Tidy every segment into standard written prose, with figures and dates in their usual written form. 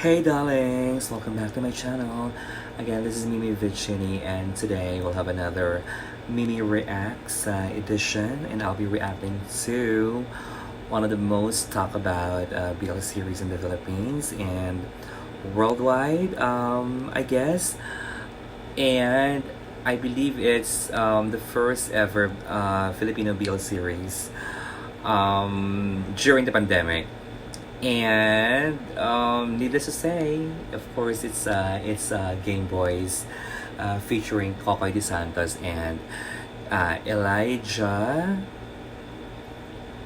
Hey darlings, welcome back to my channel. Again, this is Mimi Vicini, and today we'll have another Mimi Reacts edition, and I'll be reacting to one of the most talked about BL series in the Philippines and worldwide, I guess. And I believe it's the first ever Filipino BL series during the pandemic. And needless to say, of course, it's GameBoys featuring Kokoy De Santos and Elijah.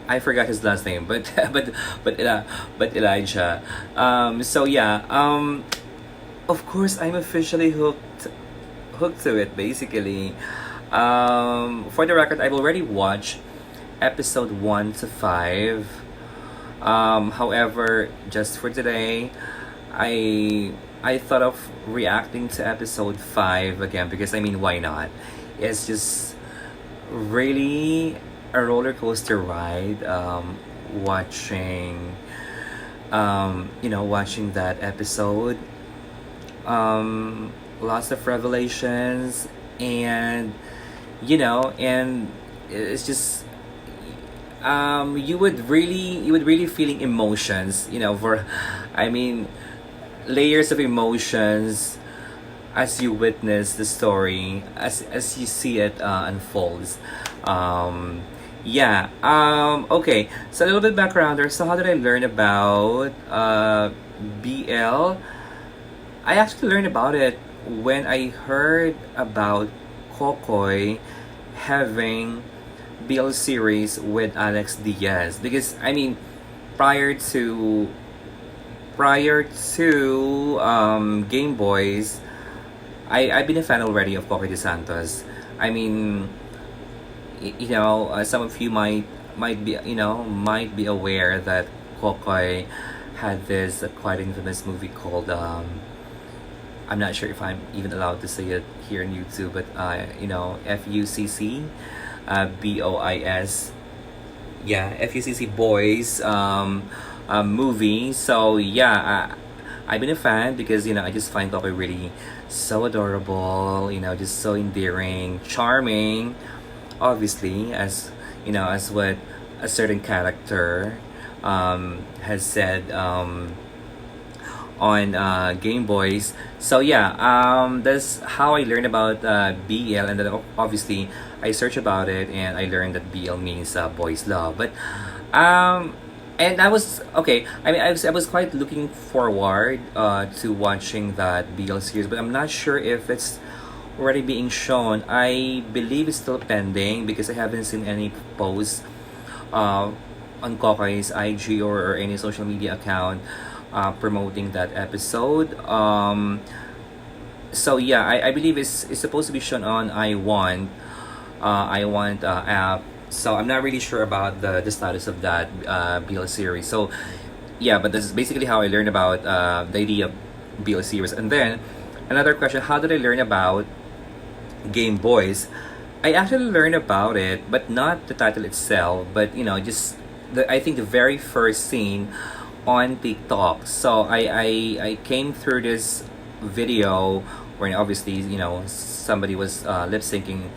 I forgot his last name, but but Elijah. So yeah. Of course, I'm officially hooked to it. Basically, for the record, I've already watched episode 1 to 5. However, just for today, I thought of reacting to episode 5 again because I mean, why not? It's just really a roller coaster ride. Watching, watching that episode. Lots of revelations, and and it's just you would really feeling emotions, for I mean, layers of emotions as you witness the story, as you see it unfolds. Okay, so a little bit background there. So how did I learn about BL? I actually learned about it when I heard about Kokoy having BL series with Alex Diaz, because I mean, prior to Game Boys, I've been a fan already of Coque De Santos. I mean, some of you might be aware that Kokoy had this quite infamous movie called I'm not sure if I'm even allowed to say it here on YouTube, but FUCC, BOIS, yeah, FUCC Boys movie. So yeah, I've been a fan because I just find Kokoy really so adorable, just so endearing, charming, obviously, as what a certain character has said on Game Boys. So yeah, that's how I learned about BL, and then obviously I searched about it and I learned that BL means boys love. But and I was okay. I mean, I was quite looking forward to watching that BL series, but I'm not sure if it's already being shown. I believe it's still pending because I haven't seen any posts on Kokoy's IG or any social media account promoting that episode. So yeah, I believe it's supposed to be shown on I Want app. So I'm not really sure about the status of that BL series. So yeah, but this is basically how I learned about the idea of BL series. And then another question: how did I learn about Game Boys? I actually learned about it, but not the title itself. But just I think the very first scene on TikTok. So I came through this video where obviously somebody was lip syncing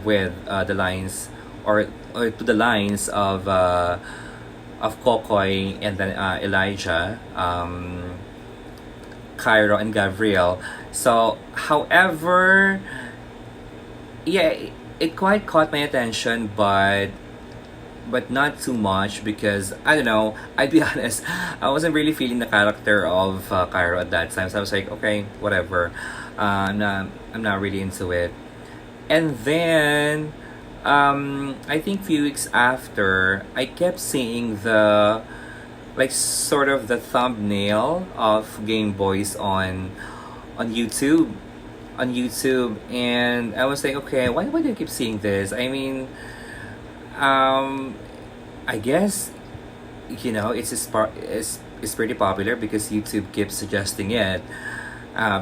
with the lines, or to the lines of Kokoy, and then Elijah, Cairo, and Gabriel. So however, yeah, it quite caught my attention, but not too much because I don't know. I'd be honest, I wasn't really feeling the character of Cairo at that time. So I was like, okay, whatever. I'm not really into it. And then I think few weeks after, I kept seeing the sort of the thumbnail of Game Boys on YouTube. And I was like, okay, why do I keep seeing this? I mean, I guess it's pretty popular because YouTube keeps suggesting it.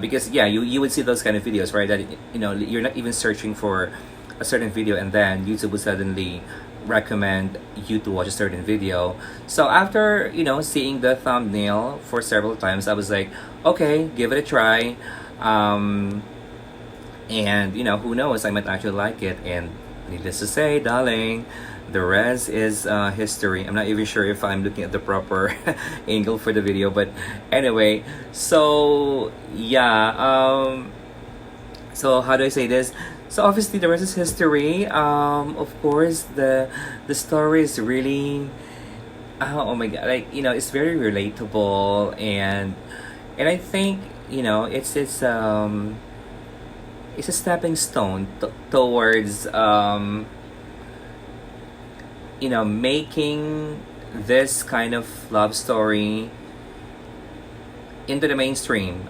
Because yeah, you would see those kind of videos, right? That you're not even searching for a certain video, and then YouTube would suddenly recommend you to watch a certain video. So after, seeing the thumbnail for several times, I was like, okay, give it a try. Um, and who knows, I might actually like it. And needless to say, darling, the rest is history. I'm not even sure if I'm looking at the proper angle for the video, but anyway. So yeah, so how do I say this? So obviously the rest is history. Of course, the story is really, oh my god, like it's very relatable. And I think it's a stepping stone towards making this kind of love story into the mainstream.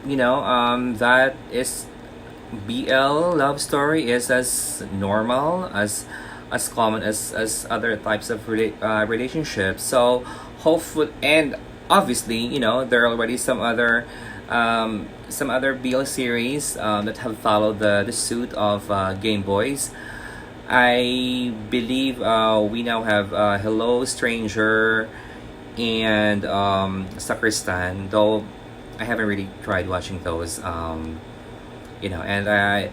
That is, BL love story is as normal, as common as other types of relationships. So hopefully, and obviously, there are already some other BL series that have followed the suit of GameBoys. I believe we now have Hello Stranger and Sacristan, though I haven't really tried watching those. And I,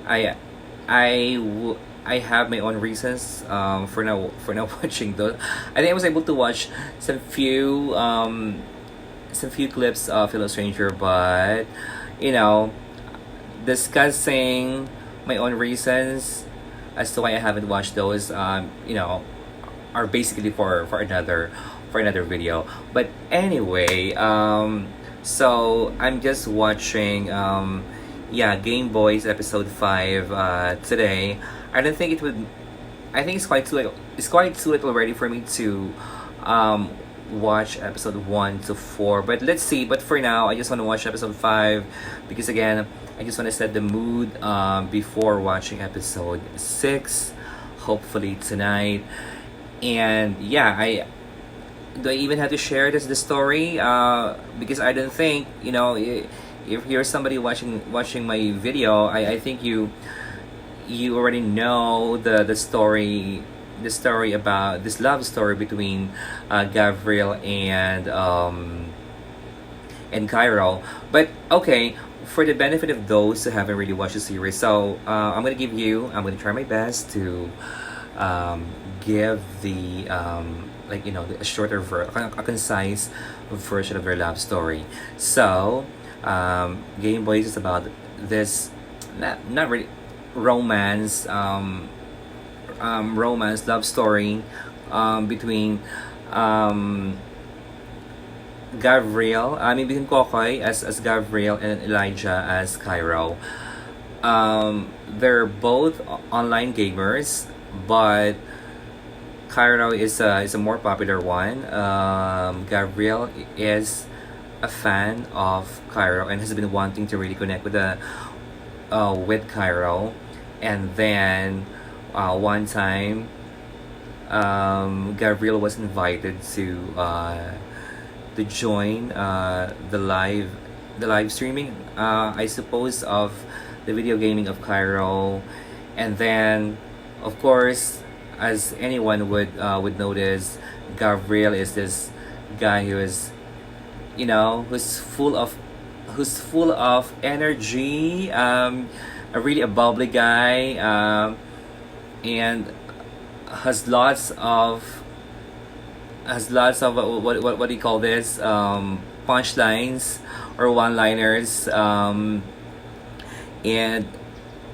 I have my own reasons for now watching those. I think I was able to watch some few clips of Hello Stranger, but you know, discussing my own reasons as to why I haven't watched those, are basically for another video. But anyway, so I'm just watching Game Boys episode 5 today. I don't think it would. I think it's quite too late. It's quite too late already for me to watch episode 1 to 4. But let's see. But for now, I just want to watch episode 5 because again, I just want to set the mood before watching episode 6. Hopefully tonight. And yeah, I do I even have to share the story because I don't think if you're somebody watching my video, I think you already know the story, about this love story between Gabriel and Cairo. But okay, for the benefit of those who haven't really watched the series, so I'm gonna try my best to give the a shorter a concise version of their love story. So Game Boys is about this not really romance romance love story between Gabriel, between Kokoy as Gabriel and Elijah as Cairo. They're both online gamers, but Cairo is a more popular one. Gabriel is a fan of Cairo and has been wanting to really connect with Cairo. And then one time, Gabriel was invited to join the live streaming, I suppose, of the video gaming of Cairo. And then, of course, as anyone would notice, Gabriel is this guy who is, who's full of energy, a bubbly guy, and has lots of what do you call this, punchlines or one-liners, and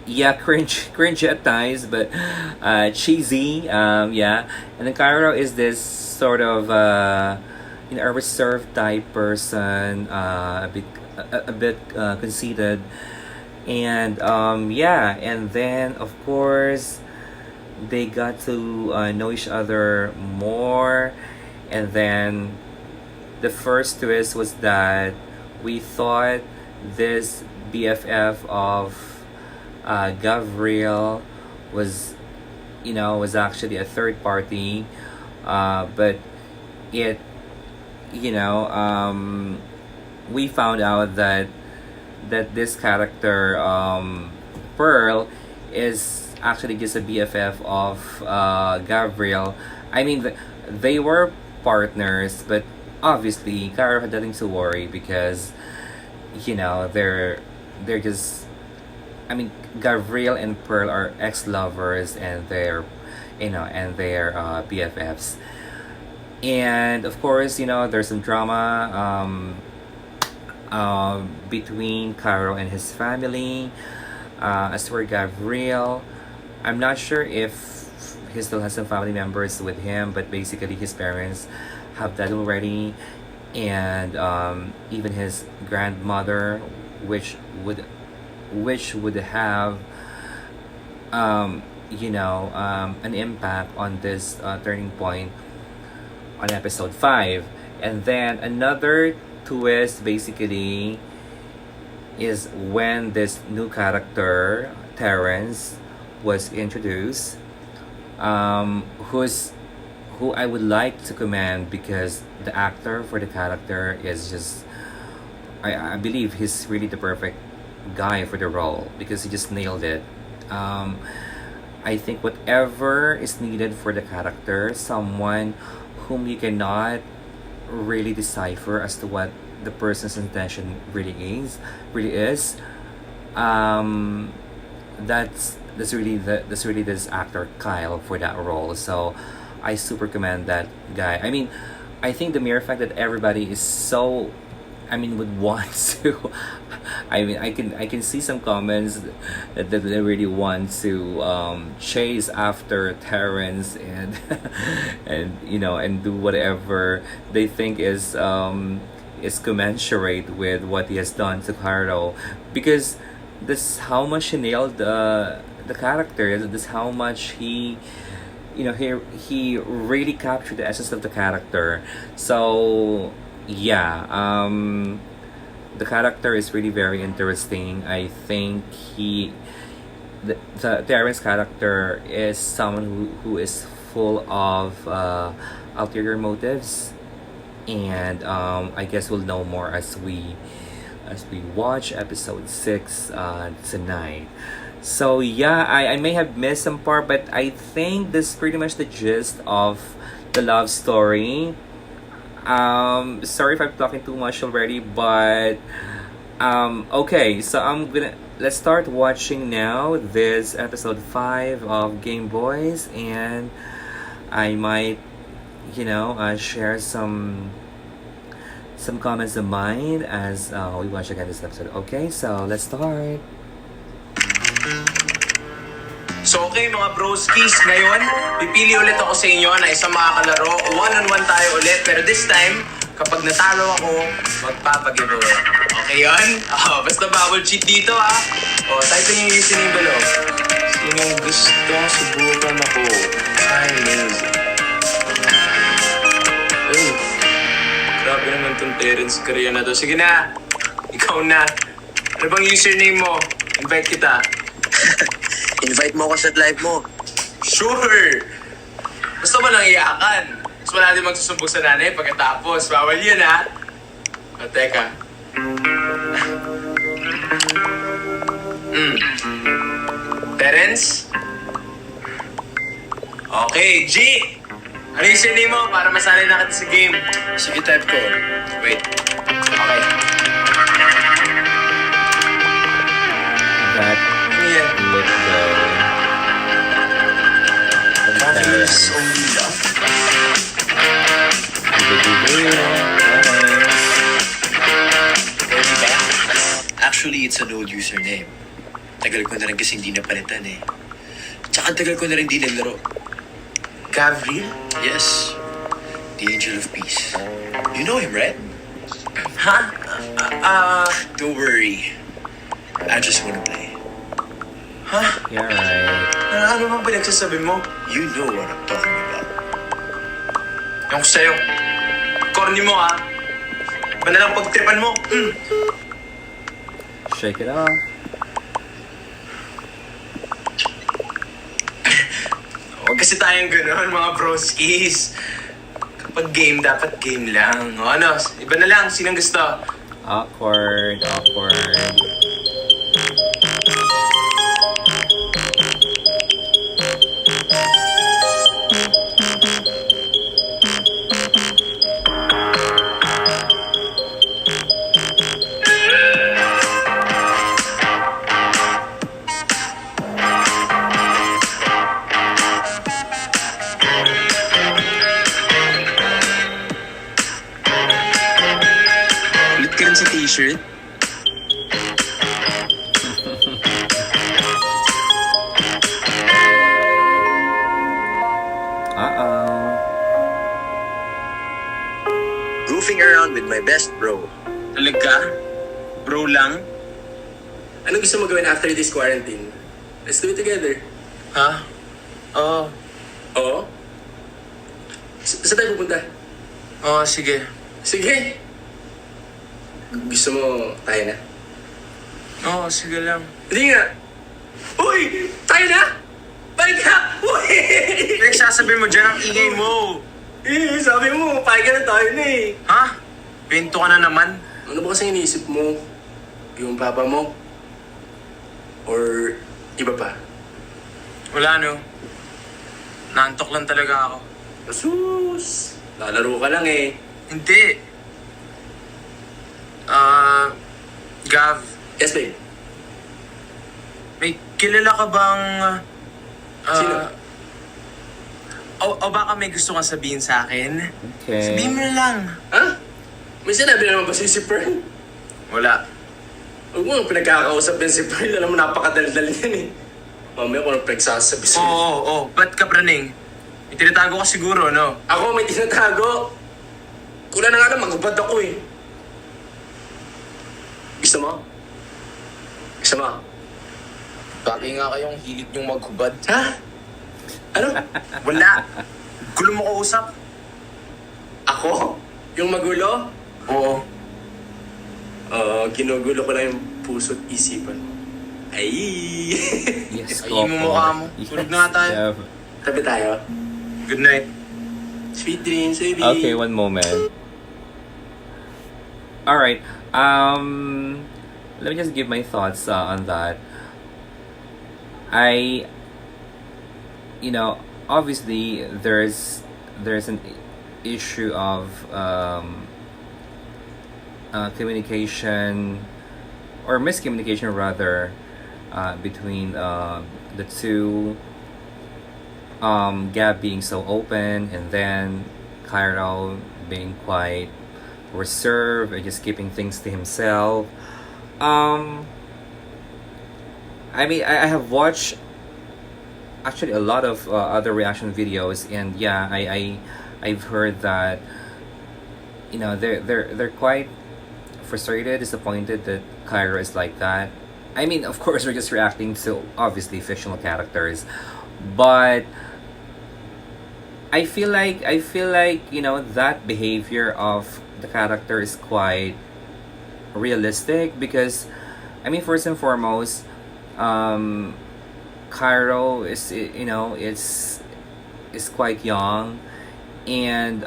yeah, cringe at times, but cheesy, yeah. And then Cairo is this sort of a reserved type person, a bit conceited. And yeah, and then of course they got to know each other more. And then the first twist was that we thought this BFF of Gabriel was actually a third party, but it we found out that this character, Pearl, is actually just a BFF of Gabriel. I mean, they were partners, but obviously Caro had nothing to worry because they're just. I mean, Gabriel and Pearl are ex-lovers, and they're BFFs. And of course, there's some drama between Caro and his family. As for Gabriel, I'm not sure if he still has some family members with him, but basically his parents have died already, and even his grandmother, which would have an impact on this turning point on episode 5. And then another twist basically is when this new character, Terrence, was introduced, who I would like to commend because the actor for the character is just, I believe he's really the perfect guy for the role because he just nailed it. I think whatever is needed for the character, someone whom you cannot really decipher as to what the person's intention really is. That's really this actor Kyle for that role. So I super commend that guy. I mean, I think the mere fact that everybody is so, would want to. I can see some comments that they really want to chase after Terrence and and do whatever they think is commensurate with what he has done to Carlo, because this is how much he nailed the character. This is how much he really captured the essence of the character. So yeah, the character is really very interesting. I think the Terrence character is someone who is full of ulterior motives, and I guess we'll know more as we watch episode 6 tonight. So yeah, I may have missed some part, but I think this is pretty much the gist of the love story. Sorry if I'm talking too much already, but okay, so let's start watching now this episode 5 of GameBoys, and I might share some comments of mine as we watch again this episode. Okay, so let's start. So okay mga broskis, ngayon pipili ulit ako sa inyo na isang makakalaro. One-on-one tayo ulit, pero this time kapag natalo ako, magpapag-giveaway. Okay yun? Basta bawal cheat dito type yung username below. Sinong gusto subukan ako? Chinese. Grabe naman tong Terrence Korea na to. Sige na, ikaw na. Ano bang username mo? Invite kita. Invite mo ako sa live mo. Sure! Basta mo lang iyakan. Mas wala din magsusumbong sa nanay pagkatapos. Bawal yun teka. Terrence? Okay, G! Ano yung username mo para masanay na kita sa game? Sige, type ko. Wait. Okay. That Yan. let's go. Coffee's only love. Actually, it's an old username. Tagal ko na rin kasi hindi napalitan eh. Tsaka tagal ko na rin di naglaro. Gabriel? Yes. The Angel of Peace. You know him, right? Don't worry. I just wanna play. Yeah, right. Ano bang pinagsasabi mo? You know what I'm talking about. Yung sa'yo. Corny mo Ba na lang pagtripan mo? Shake it off. Huwag kasi tayong gano'n, mga broskis. Kapag game, dapat game lang. Iba na lang. Sinong gusto? shirt? Uh-oh. Goofing around with my best bro. Talaga? Bro lang? Anong gusto mo gawin after this quarantine? Let's do it together. Ha? Oo. Oo? Saan tayo pupunta? Oo, sige. Sige! Gusto mo tayo na? Oo, sige lang. Hindi nga! Uy! Tayo na! Balik ka! Uy! Nagsasabi mo dyan ang ingay mo. Sabi mo, pahay ka na tayo na eh. Ha? Pinto ka na naman. Ano ba kasi iniisip mo? Yung papa mo? Or iba pa? Wala no. Nantok lang talaga ako. Asus! Lalaro ka lang eh. Hindi. Gav, Yes, babe. may kilala ka bang... Sino? O baka may gusto kang sabihin sa akin? Okay. Sabihin mo na lang. Ha? May sinabi naman ba si Pearl? Wala. Huwag mo nang pinagkakausap din si Pearl. Alam mo, napakadaldal yan eh. Mamaya ko nang pinagsasabi sa'yo. Oo. Ba't ka praning? May tinatago ka siguro, no? Ako may tinatago. Kulang na nga lang, magubad ako eh. Gusto mo? Gusto mo? Bagay nga kayong hilig niyong maghubad. Ha? Ano? Wala. Gulo mo kausap. Ako? Yung magulo? Oo. Ginugulo ko lang yung puso't isipan mo. Ay! Yes, Ay, mo mukha mo. Tulog na nga tayo. Yeah. Tabi tayo. Good night. Sweet dreams, baby. Okay, one moment. All right. Let me just give my thoughts on that. Obviously, there's an issue of communication or miscommunication rather between the two. Gab being so open and then Cairo being quite reserved and just keeping things to himself. I have watched actually a lot of other reaction videos, and yeah, I've heard that they're quite frustrated, disappointed that Cairo is like that. I mean, of course, we're just reacting to obviously fictional characters, but I feel like that behavior of the character is quite realistic because I mean, first and foremost, Cairo is quite young, and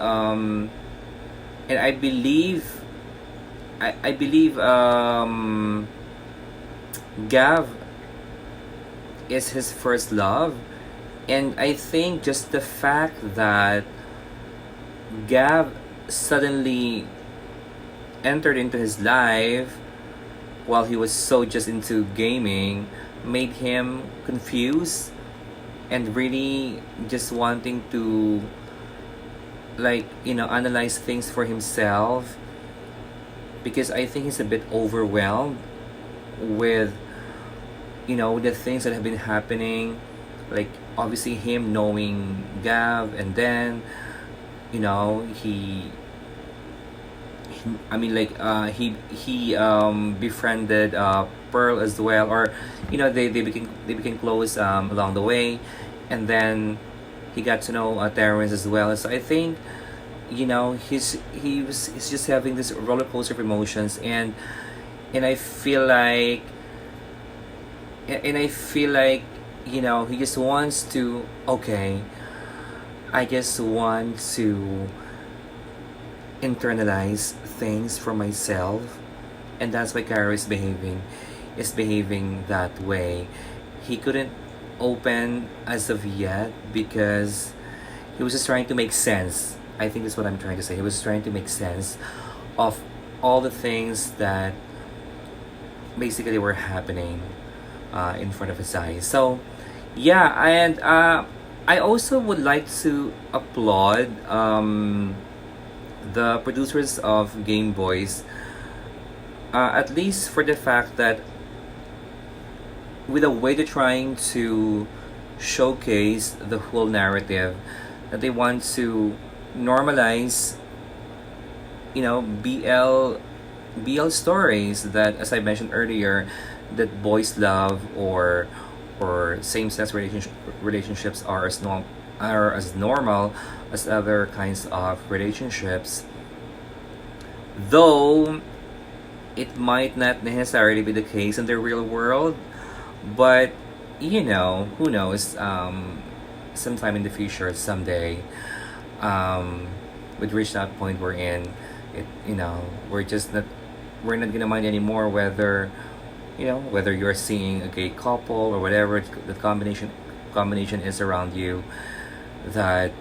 I believe Gav is his first love. And I think just the fact that Gav suddenly entered into his life while he was so just into gaming made him confused and really just wanting to analyze things for himself, because I think he's a bit overwhelmed with the things that have been happening, like obviously him knowing Gav, and then he befriended Pearl as well, or they became close along the way, and then he got to know Terrence as well. So I think he's just having this roller coaster of emotions, and I feel like he just wants to, okay, I just want to internalize things for myself, and that's why Cairo is behaving that way. He couldn't open as of yet because he was just trying to make sense. I think that's what I'm trying to say. He was trying to make sense of all the things that basically were happening in front of his eyes. So yeah, and I also would like to applaud, the producers of GameBoys, At least for the fact that with a way they're trying to showcase the whole narrative, that they want to normalize, BL stories that, as I mentioned earlier, that boys love or same-sex relationships are as normal as other kinds of relationships, though it might not necessarily be the case in the real world. But who knows? Sometime in the future, someday, we'd reach that point we're in. We're not gonna mind anymore whether you're seeing a gay couple or whatever the combination is around you. That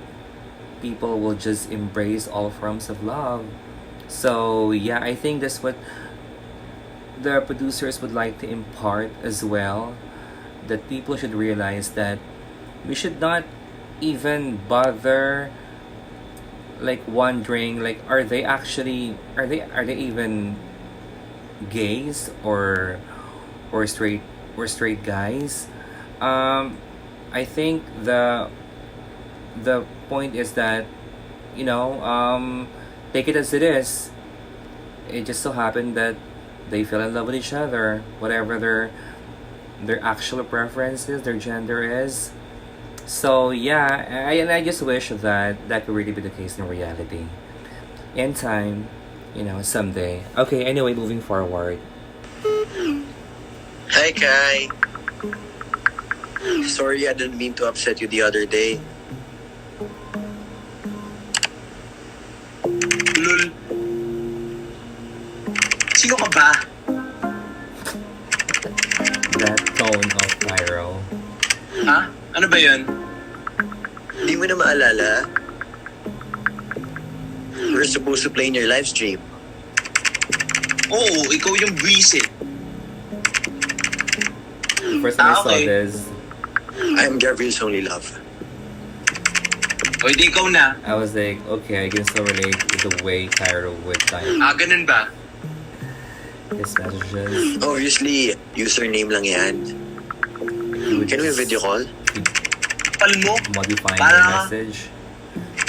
people will just embrace all forms of love. So yeah, I think that's what the producers would like to impart as well, that people should realize that we should not even bother like wondering, like, are they even gays or straight guys. I think the point is that, take it as it is. It just so happened that they fell in love with each other, whatever their actual preferences, their gender is. So yeah, I just wish that could really be the case in reality. In time, someday. Okay, anyway, moving forward. Hi, Kai. Sorry, I didn't mean to upset you the other day. Lul. Sino ka ba? That tone of pyro. Ha? Ano ba yun? Hindi mo na maalala? We're supposed to play in your live stream. Oo, ikaw yung buwisit. First time I saw Okay. this, I'm Gabriel's only love. O, hindi ikaw na. I was like, okay, I can still relate with the way Pyro would type Ganun ba? his messages. Obviously, username lang yan. He would Can we just video call? keep Pal mo? modifying Para- the message.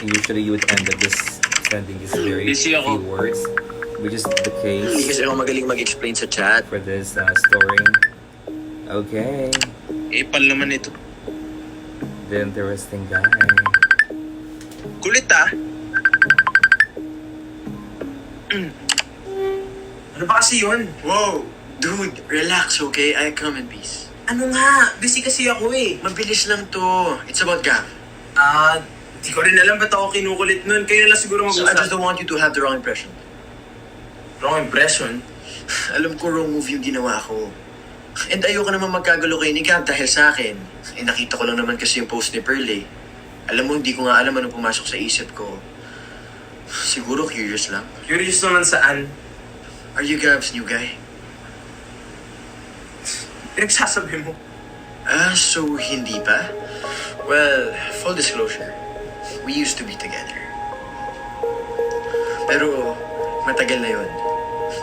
And usually you would end up just sending these very Busy ako. few words, which is the Hindi case kasi ako magaling mag-explain sa chat. for this story. Okay, Pal naman ito. the interesting guy. Kulit Ano ba kasi yun? Whoa! Dude, relax, okay? I come in peace. Ano nga? Busy kasi ako eh. Mabilis lang to. It's about Gav. Di ko rin alam ba't ako kinukulit nun. Kayo na lang siguro So I just mag-usap. don't want you to have the wrong impression. Wrong impression? Alam ko wrong move yung ginawa ko. And ayoko naman magkagulo kay ni Gav dahil sa akin. Nakita ko lang naman kasi yung post ni Pearl eh. Alam mo, hindi ko nga alam anong pumasok sa isip ko. Siguro curious lang. Curious naman saan? Are you Gav's new guy? Pinagsasabi mo. So hindi pa? Well, full disclosure, we used to be together. Pero matagal na yun.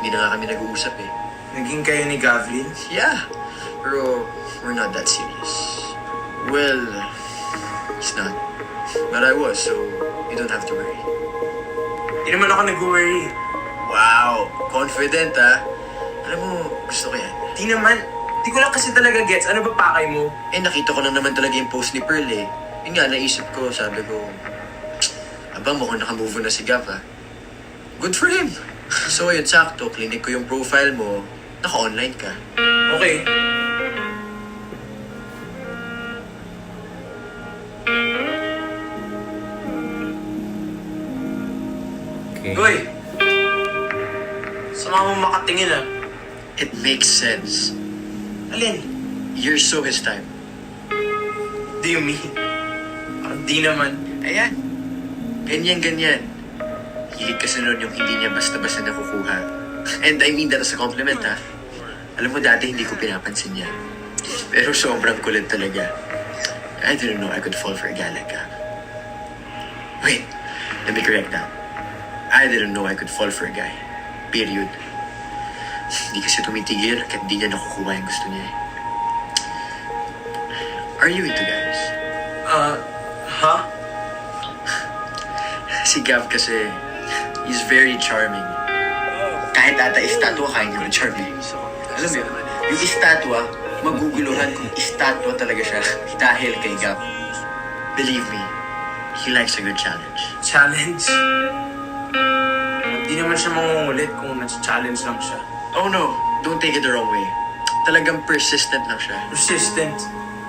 Hindi na nga kami nag-uusap eh. Naging kayo ni Gavlin? Yeah, pero we're not that serious. Well, it's not. But I was, so you don't have to worry. Di naman ako nag-worry. Wow, confident ah. Alam mo, gusto ko yan. Di naman. Di ko lang kasi talaga gets. Ano ba pakay mo? Nakita ko lang naman talaga yung post ni Pearl eh. Yun nga, naisip ko, sabi ko, mukhang nakamove on na si Gav ah. Good for him. So ayun, sakto, clinic ko yung profile mo, naka-online ka. Okay. Okay. Goy! Sama mo makatingin It makes sense. Alin? You're so his type. Do you mean? Parang di naman. Ayan. Ganyan. Hilig kasi nun yung hindi niya basta-basta nakukuha. And I mean that as a compliment ha. Alam mo dati hindi ko pinapansin niya. Pero sobrang kulit talaga. I didn't know I could fall for a guy like that. Wait, let me correct that. I didn't know I could fall for a guy. Period. Hindi kasi tumitigil kahit di niya nakukuha yung gusto niya eh. Are you into guys? Ha? Si Gav kasi, he's very charming. Kahit ata estatwa, kaya niya charming. Alam mo yun, yung estatwa, maguguluhan kung estatwa talaga siya dahil kay Gav. Believe me, he likes a good challenge. Challenge? Hindi naman siya mangungulit kung nasa-challenge lang siya. Oh no, don't take it the wrong way. Talagang persistent lang siya. Persistent.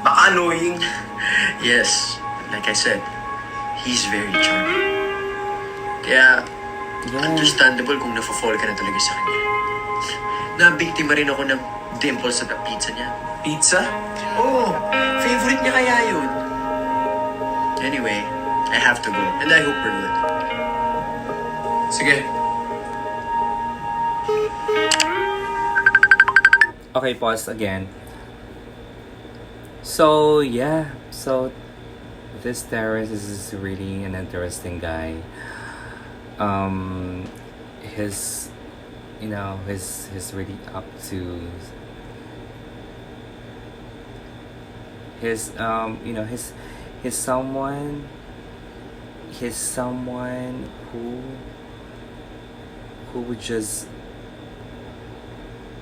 Baka annoying. Yes, like I said, he's very charming. Kaya, understandable kung nafo-fall ka na talaga sa kanya. Nabiktima rin ako ng dimples sa pizza niya. Pizza? Oh, favorite niya kaya yun. Anyway, I have to go. And I hope we're good. Sige. Okay, pause again. So yeah, so this Terrence is really an interesting guy. His, you know, he's really up to his you know, he's someone who would just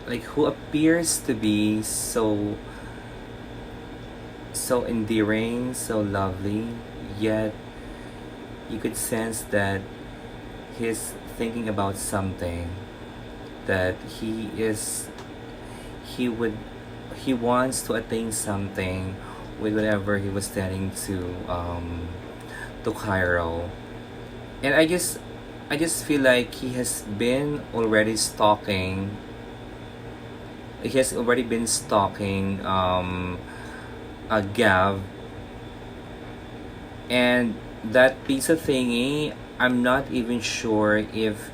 like who appears to be so endearing, so lovely, yet you could sense that he's thinking about something, that he wants to attain something with whatever he was telling to Cairo. And I just feel like he has been already stalking Gav, and that pizza thingy, I'm not even sure if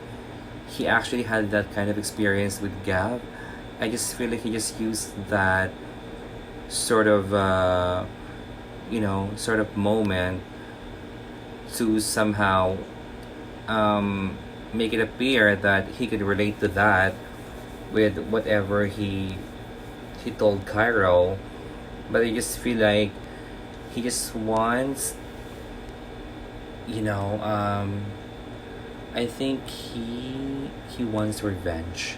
he actually had that kind of experience with Gav. I just feel like he just used that sort of sort of moment to somehow make it appear that he could relate to that with whatever he told Cairo. But I just feel like he just wants, I think he wants revenge.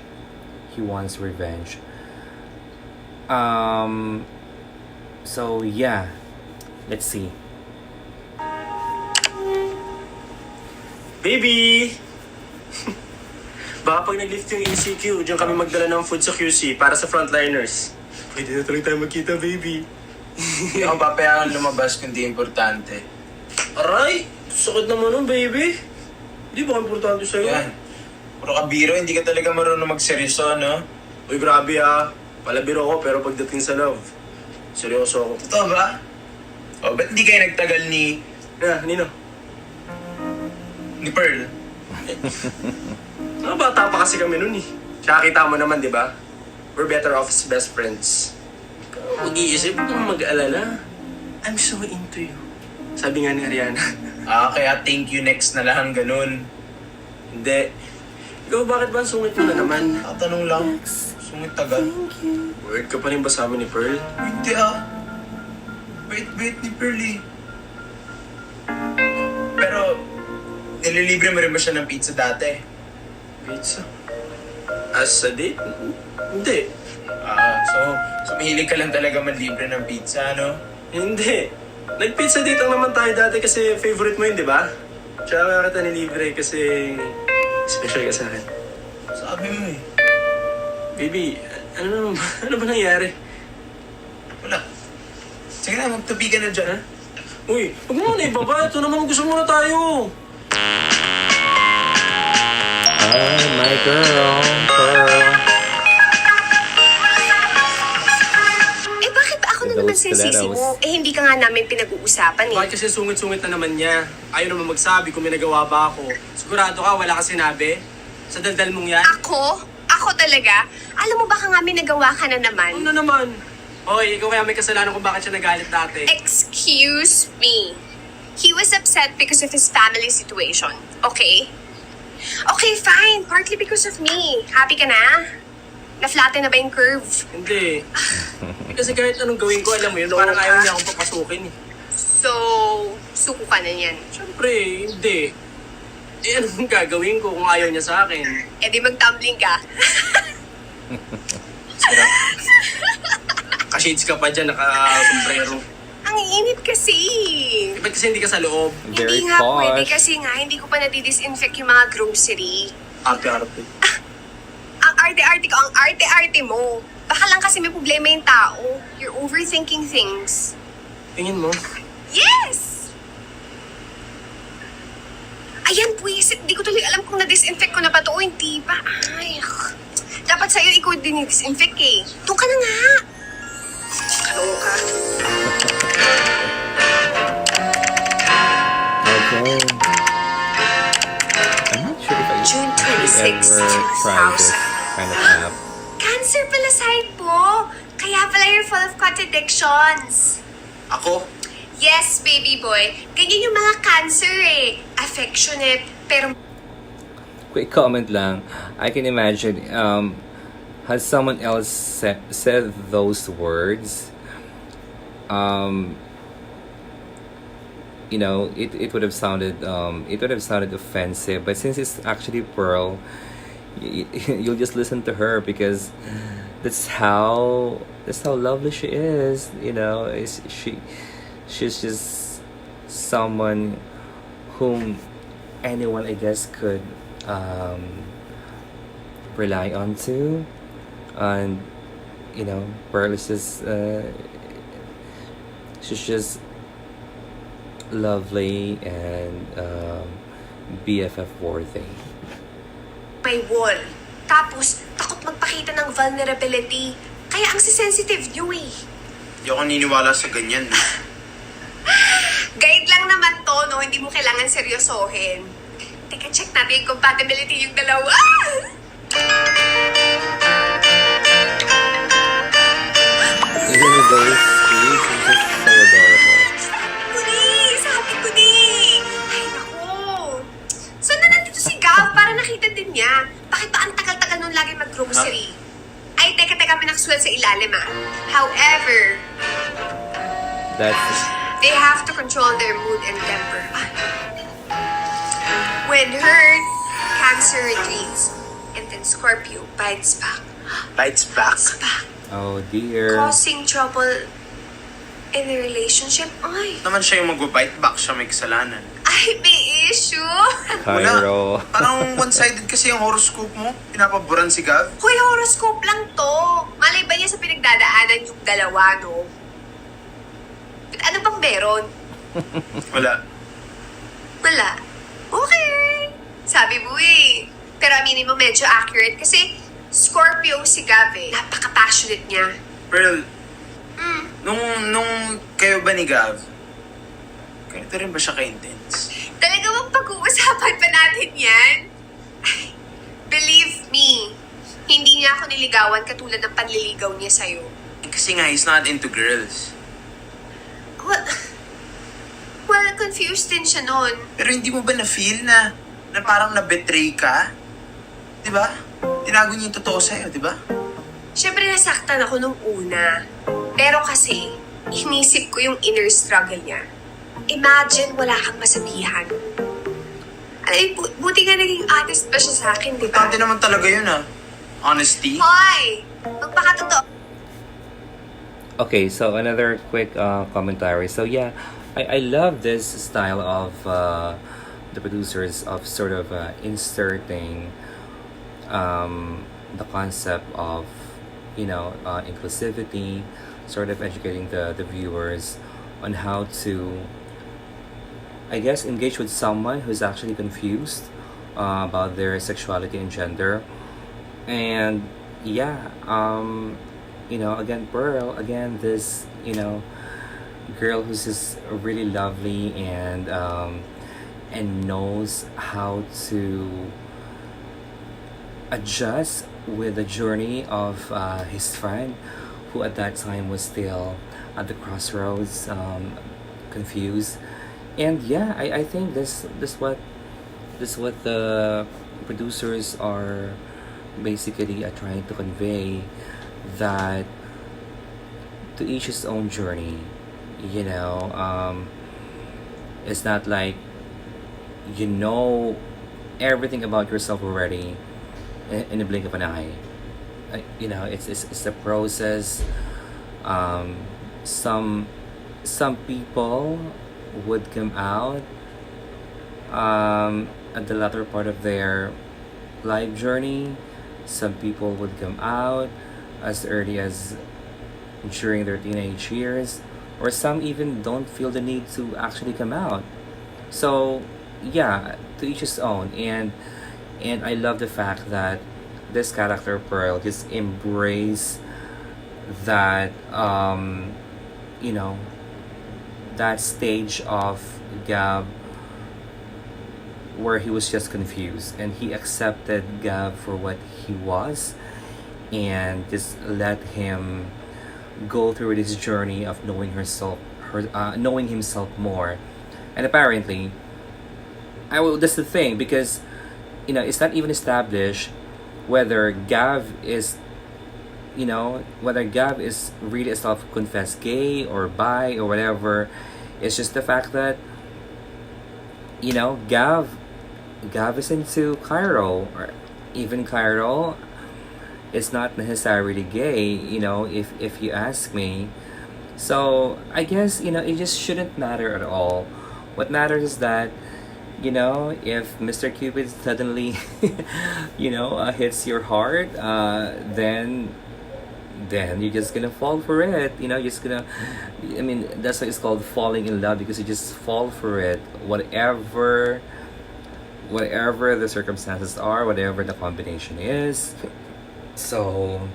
He wants revenge. So yeah, let's see. Baby! Baka pag nag-lift yung ECQ, diyan kami magdala ng food sa QC para sa frontliners. Pwede na talaga tayo magkita, baby. Hindi ako papayagan lumabas kundi importante. Aray! Sakit naman nun, baby. Di ba importante sa'yo? Yan. Puro ka biro, hindi ka talaga marunong magseryoso, no? Uy, grabe ah. Palabiro ako pero pagdating sa love, seryoso ako. Totoo ba? O, ba't hindi kayo nagtagal ni Nino? Pearl? Mga bata pa kasi kami nun eh. Tsaka kita mo naman, di ba? We're better off as best friends. Mag-iisip, huwag kang mag-alala. I'm so into you. Sabi nga ni Ariana. Kaya thank you next na lang, ganun. Hindi. Ikaw, bakit ba ang sungit mo na naman? Tatanong lang. Sungit tagal. Word ka pa rin ba sa amin ni Pearl? Hindi Wait ni Pearl eh. Pero, nililibre mo rin ba siya ng pizza dati? Pizza? As a date? Hindi. So mahilig ka lang talaga manlibre ng pizza, no? Hindi. Nag-pizza date lang naman tayo dati kasi favorite mo yun, di ba? Tsaka nga kita nilibre kasi special ka sa akin. Sabi mo eh. Baby, ano ba nangyari? Wala. Sige na, magtabi ka na dyan, ha? Uy, huwag mo na ibaba. Ito naman gusto muna tayo. Oh, my girl, Pearl. Bakit ba ako na naman sinisisi mo? Hindi ka nga namin pinag-uusapan eh. Bakit kasi sungit-sungit na naman niya? Ayaw naman magsabi kung may nagawa ba ako. Sigurado ka, wala ka sinabi? Sa daldal mong yan? Ako? Ako talaga? Alam mo baka nga may nagawa ka na naman? Ano naman? Hoy, ikaw kaya may kasalanan kung bakit siya nagalit dati. Excuse me. He was upset because of his family situation, okay? Okay, fine. Partly because of me. Happy ka na? Na-flatten na ba yung curve? Hindi. Kasi kahit anong gawin ko, alam mo yun, parang ayaw niya akong papasukin eh. So, suko ka na yan. Siyempre, hindi. Eh, anong gagawin ko kung ayaw niya sa akin? Eh di mag-tumbling ka. Ka-shades ka pa dyan, naka-sombrero. Ang init kasi. Eh, ba't kasi hindi ka sa loob? Very Hindi nga posh. pwede kasi nga, hindi ko pa nadidisinfect yung mga grocery. Arte-arte. Ang arte-arte ko, ang arte-arte mo. Baka lang kasi may problema yung tao. You're overthinking things. Tingin mo? Yes! Ayan, puwisit. Di ko tuloy alam kung na-disinfect ko na ba ito o hindi pa. Ay, dapat sa'yo ikaw din disinfect eh. Doon ka na nga. Kaloka. Okay. I'm not sure if I June actually 26, ever tried this 2000. kind of app. Cancer pala side po. Kaya pala you're full of contradictions. Ako? Yes, baby boy. Ganyan yung mga cancer eh. Affectionate, pero Quick comment lang. I can imagine, has someone else said those words, you know, it would have sounded offensive. But since it's actually Pearl, you'll just listen to her because that's how lovely she is. You know, she's just someone whom anyone, I guess, could rely on to. And you know, Pearl is just she's just lovely and BFF worthy. may wall. Tapos, takot magpakita ng vulnerability. Kaya ang sensitive nyo eh. Hindi ako niniwala sa ganyan. Guide lang naman to, no? Hindi mo kailangan seryosohin. Teka, check natin yung compatibility yung dalawa. Even with those trees, it's just so adorable. Sabi ko din. Ay, naku. So, nandito si Gav para nakita din niya. Bakit ba ang tagal-tagal nung lagi mag-grocery? Ay, teka, may nakasulat sa ilalim ah. However, That's they have to control their mood and temper. When hurt, Cancer retreats. And then Scorpio bites back. Bites back. oh dear. Causing trouble in the relationship. Ay, Naman siya yung mag-bite back, siya may kasalanan. ay, may issue. Cairo. Parang one-sided kasi yung horoscope mo. Pinapaboran si Gav. Hoy, horoscope lang to. Malay ba niya sa pinagdadaanan yung dalawa, no? But ano bang meron? Wala. Wala. Okay. Sabi mo eh. Pero aminin mo medyo accurate kasi Scorpio si Gav eh. Napaka-passionate niya. Pearl, Mm. nung kayo ba ni Gav, ganito rin ba siya ka-intense? Talaga bang pag-uusapan pa natin yan? Ay, believe me, hindi niya ako niligawan katulad ng panliligaw niya sa'yo. Kasi nga, he's not into girls. Well, confused din siya nun. Pero hindi mo ba na-feel na parang na-betray ka? Di ba? Tinago niya yung totoo sa'yo, di ba? Siyempre nasaktan ako nung una. Pero kasi, inisip ko yung inner struggle niya. Imagine wala kang masabihan. Ay, buti nga naging honest pa siya sa akin, di ba? Importante naman talaga yun, ah. Honesty. Hoy! Magpakatotoo. Okay, so another quick commentary. So yeah, I love this style of the producers of sort of inserting the concept of, you know, inclusivity, sort of educating the viewers on how to, I guess, engage with someone who's actually confused about their sexuality and gender. And yeah, you know, again, Pearl, again, this, you know, girl who's just really lovely and knows how to adjust with the journey of his friend, who at that time was still at the crossroads, confused. And yeah, I think this what the producers are basically trying to convey that to each his own journey. You know, it's not like you know everything about yourself already in the blink of an eye. You know, it's a process. Um, some some people would come out at the latter part of their life journey. Some people would come out as early as during their teenage years, or some even don't feel the need to actually come out. So yeah, to each his own. And I love the fact that this character Pearl just embrace that you know that stage of Gab where he was just confused, and he accepted Gab for what he was, and just let him go through this journey of knowing himself more. And apparently, that's the thing, because it's not even established whether Gav is really a self-confessed gay or bi or whatever. It's just the fact that Gav is into Cairo, or even Cairo is not necessarily gay. If you ask me. So I guess it just shouldn't matter at all. What matters is that if Mr. Cupid suddenly hits your heart, then you're just gonna fall for it. You're just gonna, I mean, that's why it's called falling in love, because you just fall for it, whatever the circumstances are, whatever the combination is. So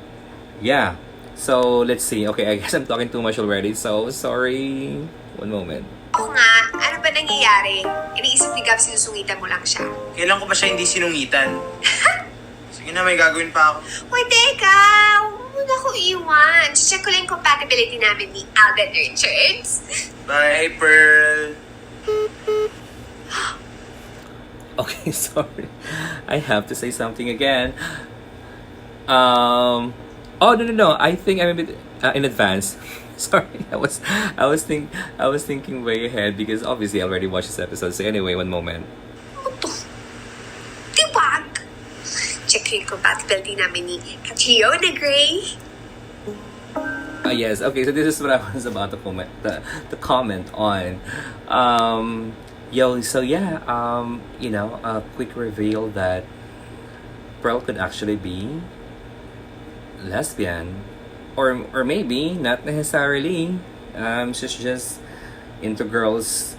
yeah, so let's see. Okay, I guess I'm talking too much already, so sorry. One moment. Oo nga, ano ba nangyayari? Iniisip ni Gab sinusungitan mo lang siya. Kailan ko ba siya hindi sinungitan? Sige na, may gagawin pa ako. Hoy, teka! Huwag mo na ako iwan. Check ko lang yung compatibility namin ni Alden Richards. Bye, Pearl. Okay, sorry. I have to say something again. Oh, no. I think I'm a bit in advance. Sorry, I was thinking way ahead, because obviously I already watched this episode. So anyway, one moment. Ano to? Tiwag! Check ko yung compatibility namin ni Catriona Gray. Yes. Okay. So this is what I was about to comment on. So yeah. A quick reveal that Pearl could actually be lesbian, or maybe not necessarily. She's just into girls.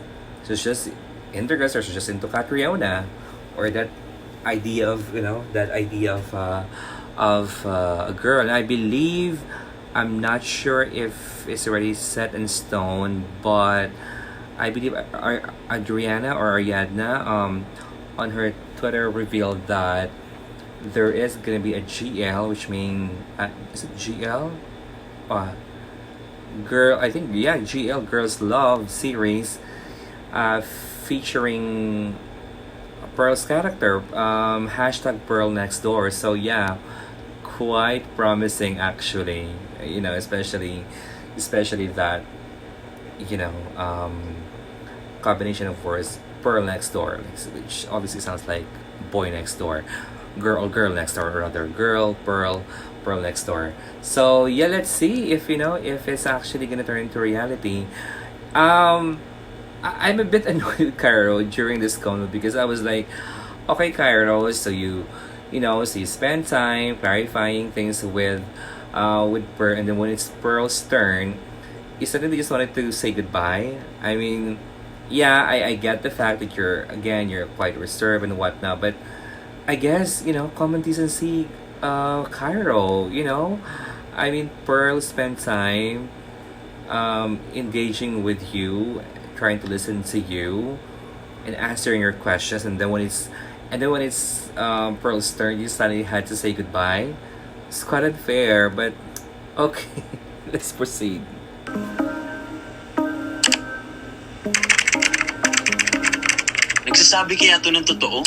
She's just into girls, or she's just into Catriona, or that idea of a girl. And I believe, I'm not sure if it's already set in stone, but I believe Adriana or Ariadna on her Twitter revealed that there is gonna be a GL, which means is it GL? GL, Girls Love series, featuring Pearl's character, hashtag Pearl Next Door. So yeah, quite promising actually. Especially that combination of words, Pearl Next Door, which obviously sounds like boy next door, girl next door, or rather girl, Pearl next door. So yeah, let's see if it's actually gonna turn into reality. I'm a bit annoyed with Cairo during this convo, because I was like, okay, Cairo, so you spend time clarifying things with Pearl, and then when it's Pearl's turn, you suddenly just wanted to say goodbye. I mean, yeah, I get the fact that you're quite reserved and whatnot, but I guess, common decency, Cairo, I mean, Pearl spent time engaging with you, trying to listen to you, and answering your questions, and then when it's Pearl's turn, you suddenly had to say goodbye. It's quite unfair, but okay, let's proceed. Nagsasabi kaya to ng totoo?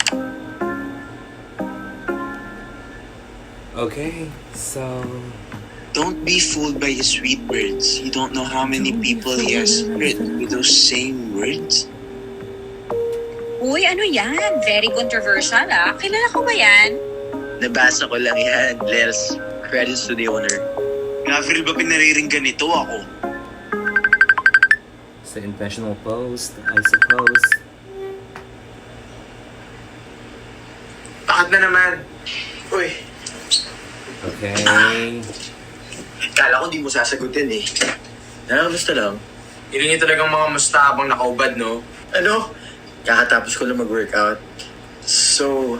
Okay, so Don't be fooled by his sweet words. You don't know how many people he has hurt with those same words. Uy, ano yan? Very controversial ah. Kilala ko ba yan? Nabasa ko lang yan, Les. Credits to the owner. Gavril ba pinariringgan nito ako? it's an intentional post, I suppose. Bakit na naman? Uy, Okay. Kala ko di mo sasagutin eh. Nakakamusta lang? hiling niyo talagang mga musta habang nakaubad, no? Ano? Kakatapos ko lang mag-workout. So,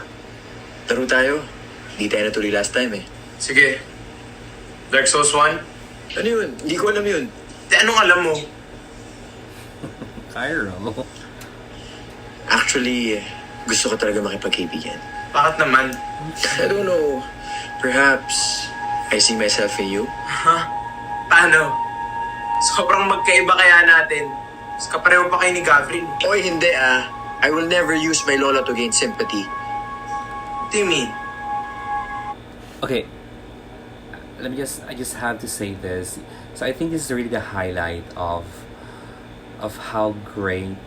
laro tayo. Hindi tayo natuloy last time eh. Sige. Dark Souls 1? Ano yun? Hindi ko alam yun. Di, anong alam mo? Cairo. Actually, gusto ko talaga makipagkaibigan. Bakit naman? I don't know. Perhaps, I see myself in you. Ha? Paano? Sobrang magkaiba kaya natin. Mas kapareho pa kayo ni Gavril. Oy, hindi ah. I will never use my lola to gain sympathy. What do you mean? Okay. I just have to say this. So I think this is really the highlight of how great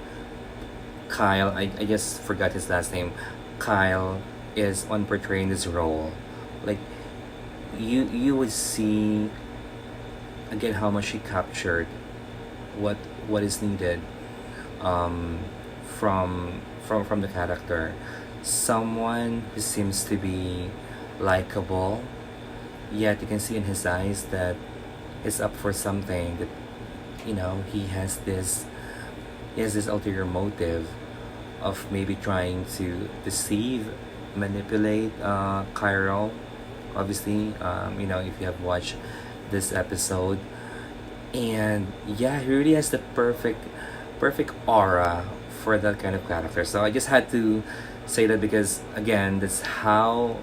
Kyle, I just forgot his last name, Kyle is on portraying this role. Like you would see again how much he captured what is needed from the character. Someone who seems to be likable, yet you can see in his eyes that he's up for something, that he has this ulterior motive of maybe trying to deceive, manipulate Cairo. Obviously, if you have watched this episode, and yeah, he really has the perfect aura for that kind of character. So I just had to say that because again, this how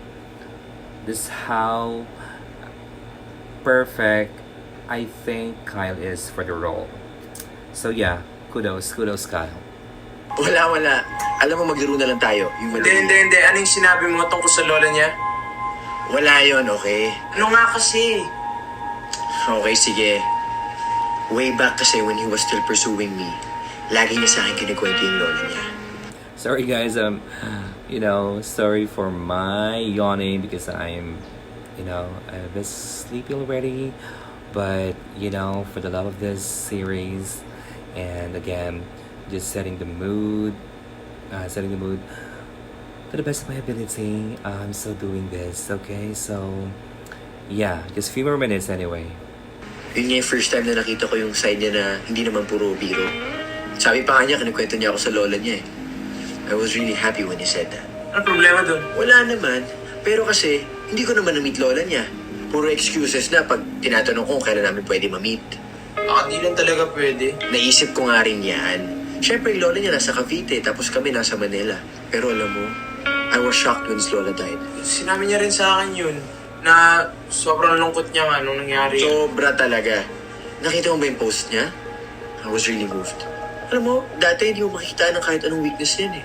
perfect I think Kyle is for the role. So yeah, kudos Kyle. Wala. Alam mo, maglaro na lang tayo. Yung Hindi. Anong sinabi mo tungkol sa lola niya? Wala yon, okay? Ano nga kasi? Okay, sige. Way back kasi when he was still pursuing me, lagi niya sa akin kinikwento yung lola niya. Sorry guys, sorry for my yawning because I'm, a bit sleepy already. But, for the love of this series, and again, just setting the mood to the best of my ability, I'm still doing this, okay? So, yeah, just a few more minutes anyway. Yun nga yung first time na nakita ko yung side niya na hindi naman puro biro. Sabi pa nga niya, kinikwento niya ako sa lola niya eh. I was really happy when he said that. Ano problema dun? Wala naman. Pero kasi, hindi ko naman na-meet lola niya. Puro excuses na pag tinatanong ko kung kailan namin pwede ma-meet. Baka di lang talaga pwede. Naisip ko nga rin yan. Siyempre, yung lola niya nasa Cavite, tapos kami nasa Manila. Pero alam mo, I was shocked when his lola died. Sinabi niya rin sa akin yun, na sobrang lungkot niya nga nung nangyari. Sobra talaga. Nakita mo ba yung post niya? I was really moved. Alam mo, dati hindi mo makikita ng kahit anong weakness yan eh.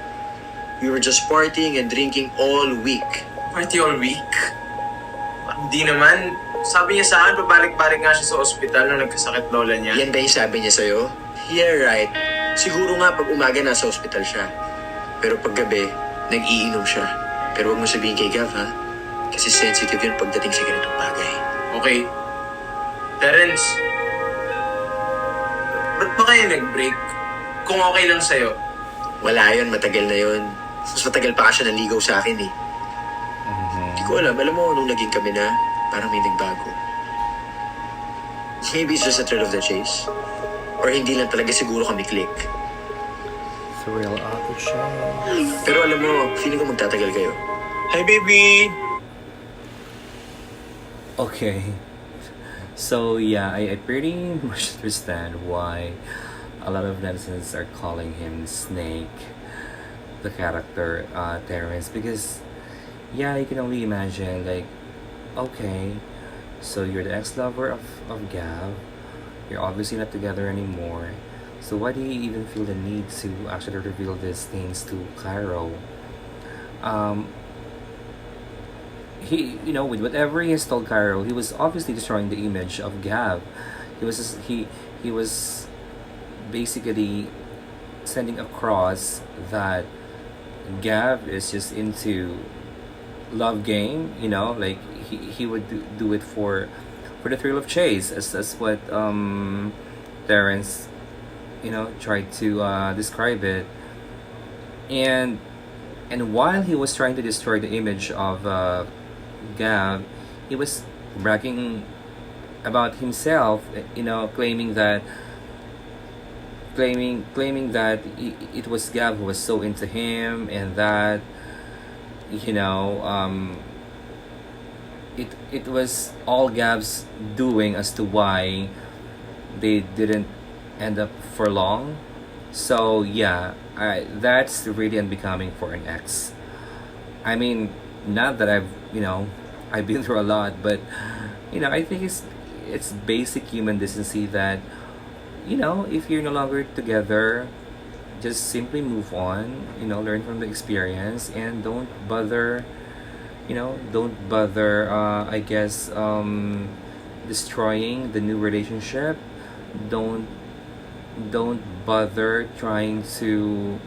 We were just partying and drinking all week. Party all week? Hindi naman. Sabi niya sa akin, pabalik-balik nga siya sa ospital nung nagkasakit lola niya. Yan ba yung sabi niya sa'yo? Yeah, right. Siguro nga pag umaga nasa ospital siya. Pero pag gabi, nag-iinom siya. Pero huwag mo sabihin kay Gav, ha? Kasi sensitive yun pagdating sa ganitong bagay. Okay. Terence, ba't ba kayo nag-break? Kung okay lang sa'yo. Wala yun, matagal na yun. Mas matagal pa ka siya naligaw sa akin eh. Hindi ko alam. Alam mo, nung naging kami na, parang may nagbago. Maybe it's just a thrill of the chase. Or hindi lang talaga siguro kami click. Thrill of the show. Pero alam mo, feeling ko magtatagal kayo. Hi, baby! Okay. So yeah, I pretty much understand why a lot of netizens are calling him Snake, the character, Terrence, because yeah, you can only imagine, like, okay, so you're the ex-lover of Gav, you're obviously not together anymore, so why do you even feel the need to actually reveal these things to Cairo? with whatever he has told Cairo, he was obviously destroying the image of Gav. He was basically sending across that Gav is just into love game, like he would do it for the thrill of chase, as that's what Terrence tried to describe it. And while he was trying to destroy the image of Gav, he was bragging about himself, claiming that it was Gav who was so into him, and that it was all Gav's doing as to why they didn't end up for long. So yeah, that's really unbecoming for an ex. I mean, not that I've been through a lot, but I think it's basic human decency that if you're no longer together, just simply move on. Learn from the experience and don't bother. I guess destroying the new relationship. Don't bother trying to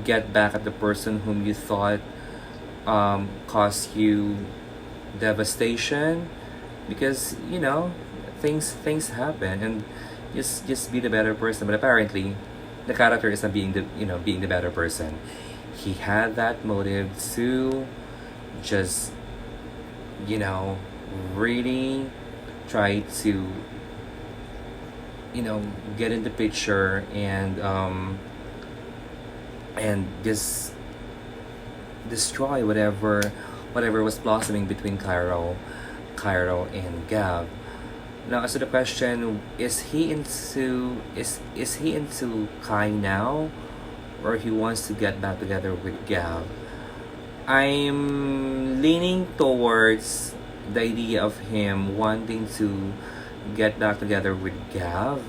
get back at the person whom you thought caused you devastation, because things happen, and just be the better person. But apparently the character is not being the better person. He had that motive to just really try to get in the picture and just destroy whatever was blossoming between Cairo and Gav. Now, as to the question, is he into Kai now, or he wants to get back together with Gav? I'm leaning towards the idea of him wanting to get back together with Gav,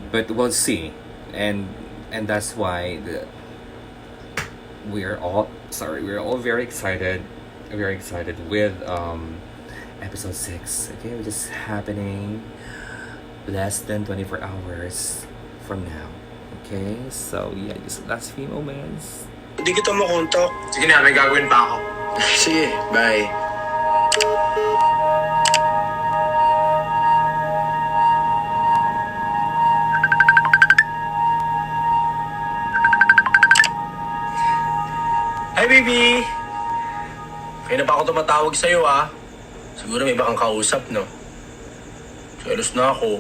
but we'll see. And that's why we're all very excited with episode 6. Okay, which is happening less than 24 hours from now. Okay, so yeah, just last few moments. Hindi kita makontak. Sige na, may gagawin pa ako. Sige, bye. Hi, baby! Kaya na pa ako tumatawag sa'yo, ah. Siguro may bakang kausap, no? Selos na ako.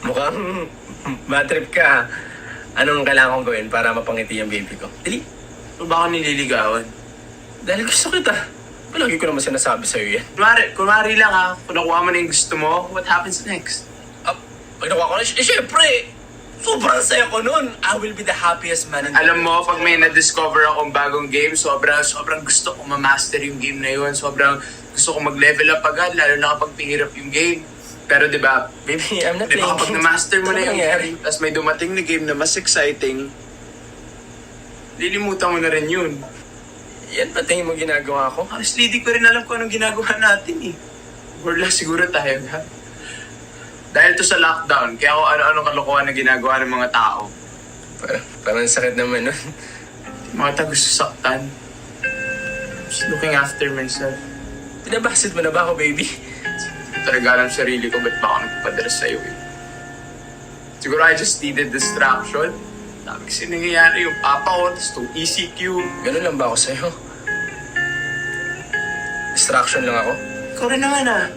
Mukhang bad trip ka. Anong kailangan kong gawin para mapangiti yung baby ko? Dali. Ano ba ako nililigawan? Dahil gusto kita. Palagi ko naman sinasabi sa'yo yan. Kunwari lang ha. Kung nakuha mo na yung gusto mo, what happens next? Pag nakuha ko na, syempre! Sobrang saya ko nun. I will be the happiest man in the Alam mo, pag may na-discover akong bagong game, sobrang gusto kong ma-master yung game na yun. Sobrang gusto kong mag-level up agad, lalo na kapag pinirap yung game. Pero diba, Baby, I'm not diba playing kapag games. na-master mo na Ano yung nangyari? game, tapos may dumating na game na mas exciting, lilimutan mo na rin yun. Yan ba tingin mo ginagawa ko? Honestly, di ko rin alam kung anong ginagawa natin eh. Wala siguro tayo, ha? Dahil to sa lockdown, kaya ako ano-anong kalokohan na ginagawa ng mga tao. Parang sakit naman nun. Mga tao gusto saktan. Just looking after myself. Pinabasit mo na ba ako, baby? Talaga alam sarili ko, ba't ba ako nagpapadala sa'yo eh. Siguro I just needed distraction. Dami kasi nangyayari yung papa ko, tapos itong ECQ. Ganun lang ba ako sa'yo? Distraction lang ako? Ikaw rin naman ah.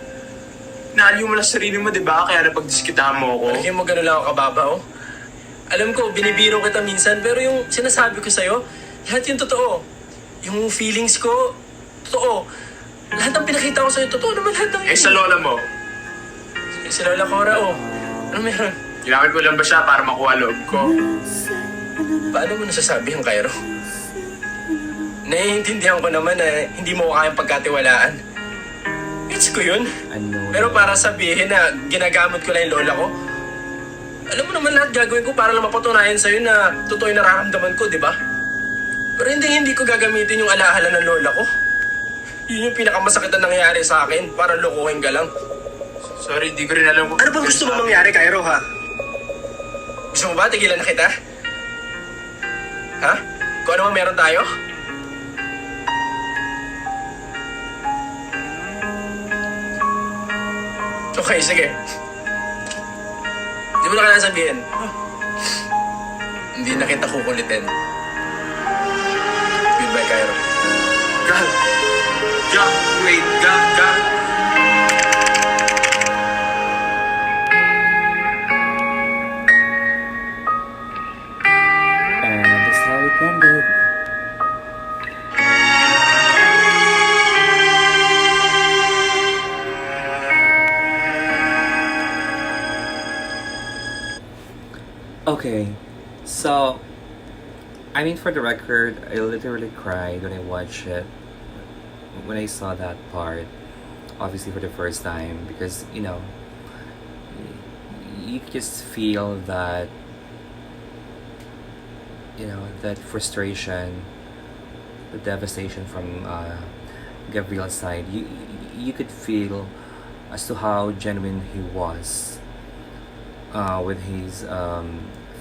Naaliw mo lang sarili mo, di ba? Kaya napagdiskitahan mo ako. Lagi mo ganun lang ako kababa, oh. Alam ko, binibiro kita minsan, pero yung sinasabi ko sa'yo, lahat yung totoo. Yung feelings ko, totoo. Lahat ng pinakita ko sa'yo, totoo naman lahat ng Eh sa lola mo, Si Lola Cora, oh. Ano meron? ginamit ko lang ba siya para makuha loob ko? Paano mo nasasabi yung Cairo? Naiintindihan ko naman na hindi mo kayang pagkatiwalaan. Gets ko yun. Ano? Pero para sabihin na ginagamit ko lang yung lola ko, alam mo naman lahat gagawin ko para lang mapatunayan sa'yo na totoo yung nararamdaman ko, di ba? Pero hindi ko gagamitin yung alaala ng lola ko. Yun yung pinakamasakit na nangyayari sa akin. Para lokohin ka lang. Sorry, di ko rin alam kung... Ano bang gusto mo mangyari, Cairo, ha? Gusto mo ba tigilan na kita? Ha? Kung ano mang meron tayo? Okay, sige. Hindi mo na kailangan sabihin. Hindi na kita kukulitin. Goodbye, Cairo. Gab! Gab! Wait, Gab! And that's how it ended. Okay, so I mean, for the record, I literally cried when I watched it, when I saw that part, obviously for the first time, because you just feel that, that frustration, the devastation from Gabriel's side. You could feel as to how genuine he was with his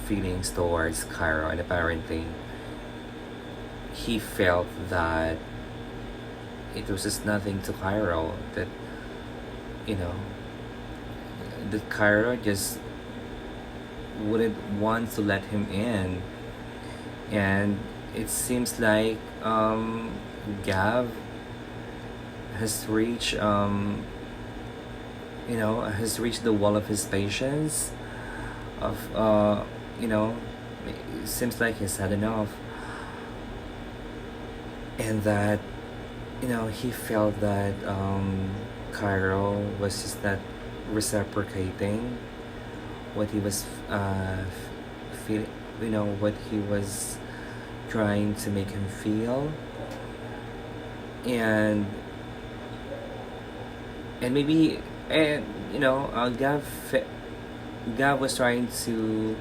feelings towards Cairo, and apparently he felt that it was just nothing to Cairo, that that Cairo just wouldn't want to let him in. And it seems like Gav has reached has reached the wall of his patience, of it seems like he's had enough, and that he felt that Cairo was just not reciprocating what he was feel what he was trying to make him feel. And maybe Gav was trying to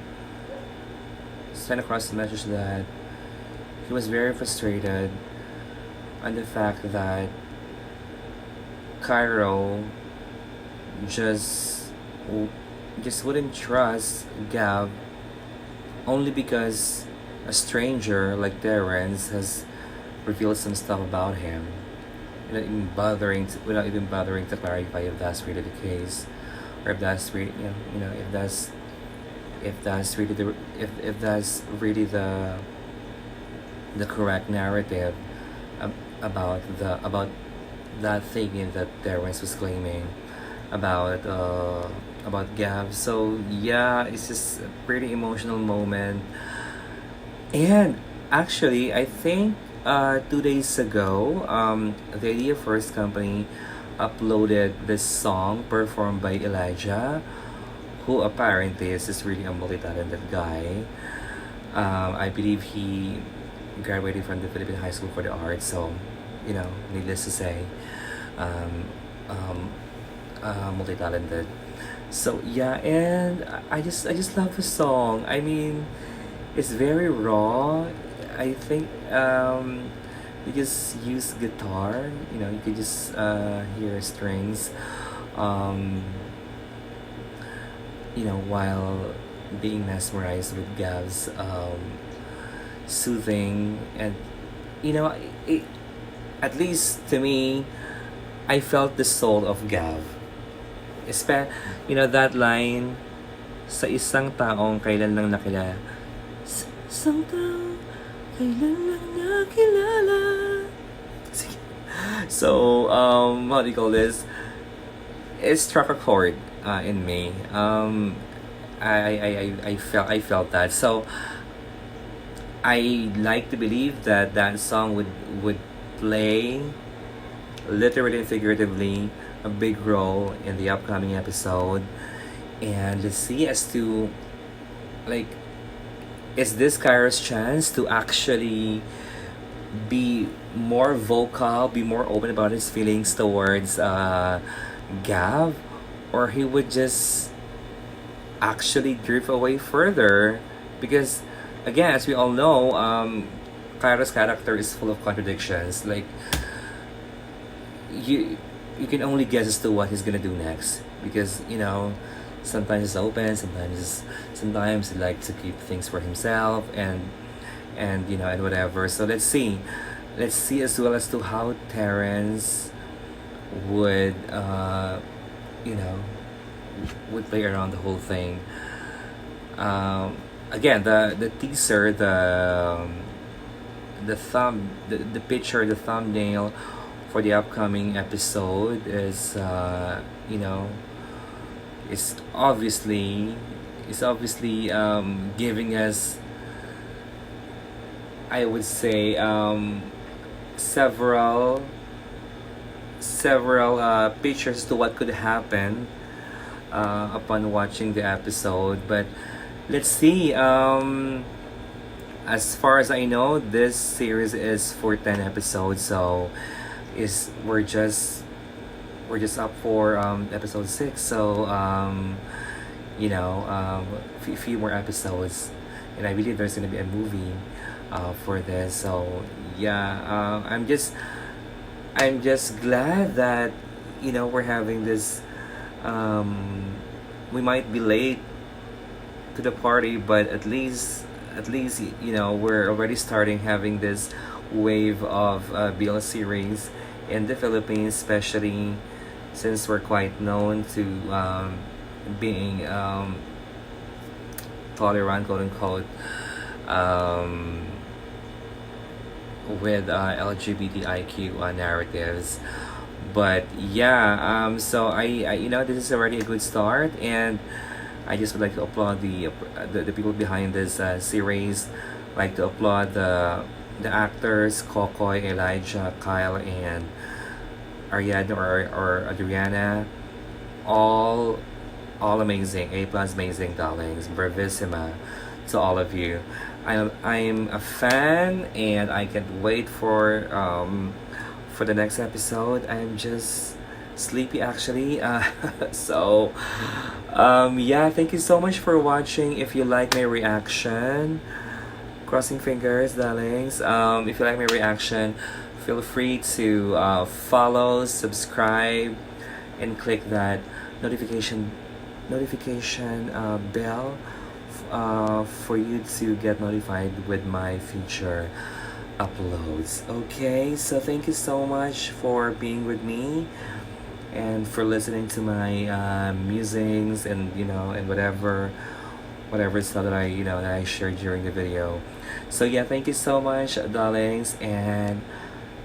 send across the message that he was very frustrated on the fact that Cairo just wouldn't trust Gav, only because a stranger like Terrence has revealed some stuff about him, without even bothering to clarify if that's really the case, or if that's really if that's really the correct narrative about that thing that Terrence was claiming about Gav. So yeah, it's just a pretty emotional moment. And actually, I think 2 days ago, the Idea First Company uploaded this song performed by Elijah, who apparently is just really a multi-talented guy. I believe he graduated from the Philippine High School for the Arts, so needless to say, multi-talented. So yeah, and I just love the song. I mean, it's very raw. I think you just use guitar. You could just hear strings. While being mesmerized with Gav's soothing, and it, at least to me, I felt the soul of Gav. That line, sa isang taong kailan lang nakilala. Sa isang taong kailan lang nakilala. So, what do you call this? It struck a chord in me. I felt that. So, I like to believe that song would play, literally and figuratively, a big role in the upcoming episode. And let's see as to, like, is this Kairo's chance to actually be more vocal, be more open about his feelings towards Gav, or he would just actually drift away further? Because again, as we all know, Kyra's character is full of contradictions. Like, you can only guess as to what he's gonna do next, because sometimes it's open, sometimes he like to keep things for himself, and whatever. So let's see as well as to how Terrence would would play around the whole thing. Again, the teaser, the picture, the thumbnail for the upcoming episode is is obviously giving us, I would say, several pictures to what could happen upon watching the episode. But let's see. As far as I know, this series is for 10 episodes, so we're just up for episode 6. So a few more episodes, and I believe there's gonna be a movie for this. So yeah, I'm just glad that we're having this. We might be late to the party, but at least we're already starting having this wave of BL series in the Philippines, especially since we're quite known to being tolerant, quote unquote, with LGBTIQ narratives. But yeah, so I this is already a good start, and I just would like to applaud the people behind this series. Like to applaud the actors Kokoy, Elijah, Kyle, and Ariadne or Adriana. All amazing, A plus amazing, darlings, bravissima to all of you. I'm a fan, and I can't wait for the next episode. I'm just sleepy actually. So yeah, thank you so much for watching. If you like my reaction, crossing fingers, darlings. If you like my reaction, feel free to follow, subscribe, and click that notification bell for you to get notified with my future uploads. Okay, so thank you so much for being with me and for listening to my musings and and whatever stuff that I shared during the video. So yeah, thank you so much, darlings, and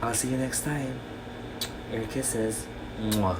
I'll see you next time. Air kisses. Mwah.